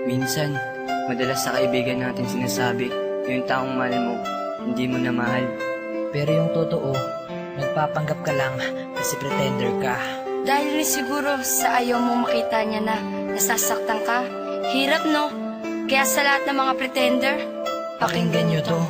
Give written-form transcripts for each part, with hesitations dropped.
Minsan, madalas sa kaibigan natin sinasabi, yung taong mahal mo, hindi mo na mahal. Pero yung totoo, nagpapanggap ka lang kasi pretender ka. Dahil siguro sa ayaw mong makita niya na nasasaktan ka. Hirap, no? Kaya sa lahat ng mga pretender, Pakinggan nyo to.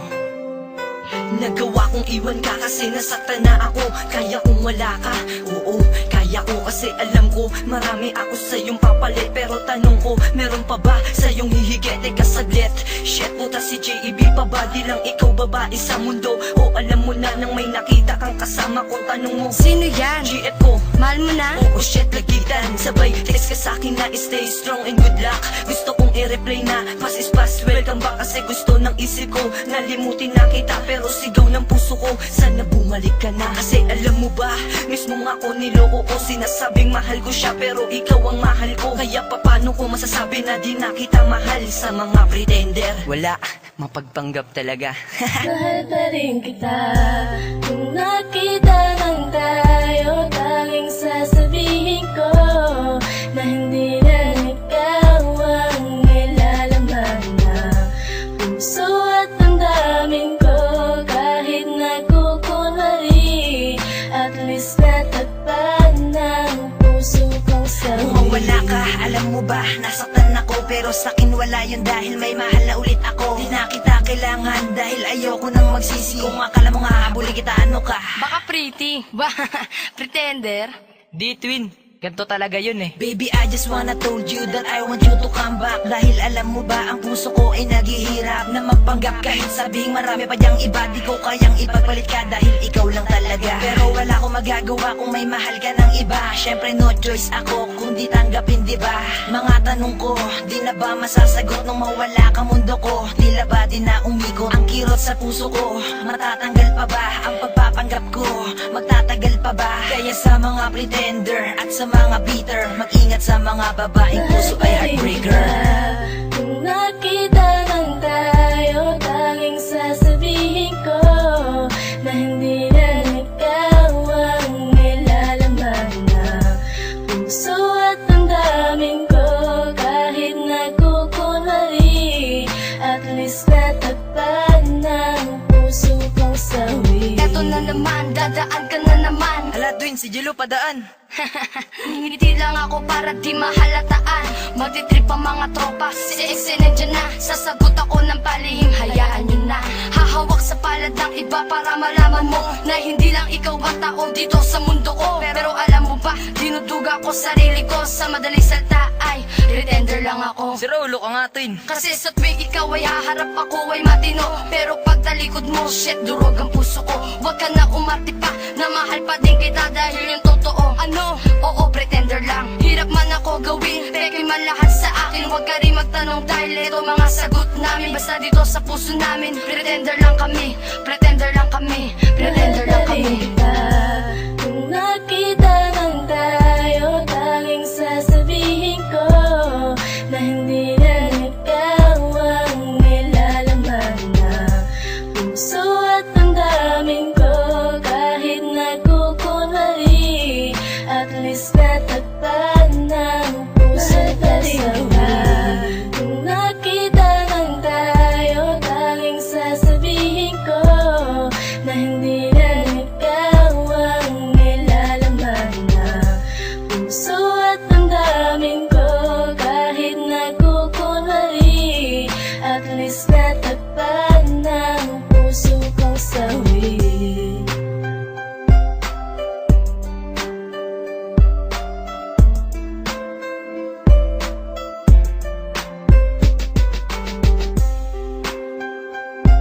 Nagawa kong iwan ka kasi nasaktan na ako. Kaya kung wala ka, oo, kaya ko kasi alam ko marami ako sa iyong papalit. Pero tanong ko, meron pa ba sa iyong hihigit? Teka saglit, shit puta si JEB pa ba? Di lang ikaw babae sa mundo. O alam mo na nang may nakita kang kasama ko. Tanong mo, sino yan? GF ko. Mahal mo na? Oo shit, lagitan. Sabay, text ka sa'kin na stay strong and good luck. Gusto kong i-replay na pass is pass, welcome back. Kasi gusto ng isip ko nalimutin na kita. Pero sigaw ng puso ko, sana bumalik ka na. Kasi alam mo ba, mismo ako niloko ko. Sinasabing mahal ko siya pero ikaw ang mahal ko. Kaya paano ko masasabi na di na kita mahal sa mga pretender? Wala, mapagpanggap talaga. Mahal pa rin kita. Kung nakita lang tayo, tanging sasabihin ko na hindi lang ikaw ang nilalaman ng puso at damdamin ko. Kahit nagkukunwari, at least natagpan ng puso kong sawi. Wala ka, alam mo ba, nasaktan ako. Pero sa'kin wala yun dahil may mahal na ulit ako. Di na kita kailangan dahil ayoko nang magsisi. Kung akala mo nga habulin kita, ano ka? Baka pretty. Ba, pretender? Di twin, ganito talaga yun eh. Baby, I just wanna told you that I want you to come back. Dahil alam mo ba, ang puso ko ay naghihirap na magpanggap. Kahit sabing marami pa diyang iba, di ko kayang ipagpalit ka dahil ikaw lang talaga. Pero wala akong magagawa kung may mahal ka ng iba. Syempre no choice ako kung di tanggapin, di ba? Mga tanong ko, di na ba masasagot nung mawala ka mundo ko? Tila ba di na umikot ang kirot sa puso ko? Matatanggal pa ba ang pagpapanggap ko? Magtatagal pa ba? Kaya sa mga pretender at sa mga bitter, mag-ingat sa mga babaeng puso ay heartbreaker. Kung nakita lang tayo, tanging sasabihin ko na hindi lang ikaw ang nilalaman ng puso at damdamin ko. Kahit nagkukunwari, at least natagpan ng puso kong sawi. Eto na naman, dadaan ka na naman. Ala twin, si Jello padaan. Ngingiti lang ako para di mahalataan. Magtitrip ang mga tropa, si Exe nandyan na. Sasagot ako ng palihim, hayaan nyo na. Hahawak sa palad ng iba para malaman mo na hindi lang ikaw ang tao dito sa mundo ko. Pero alam mo ba, dinuduga ko sarili ko. Sa madaling salta ay pretender lang ako. Si Rolo ka nga twin. Kasi sa tuwing ikaw ay haharap, ako ay matino. Pero pag talikod mo, shit, durog ang puso ko. Huwag ka na umarte pa, na mahal pa din kita dahil yung totoo. Ano? Oo, pretender lang. Hirap man ako gawin, peke man lahat sa akin. Huwag ka rin magtanong dahil ito mga sagot namin. Basta dito sa puso namin, pretender lang kami. Pretender lang kami, pretender lang kami. Kung nakita lang tayo, tanging sasabihin ko na hindi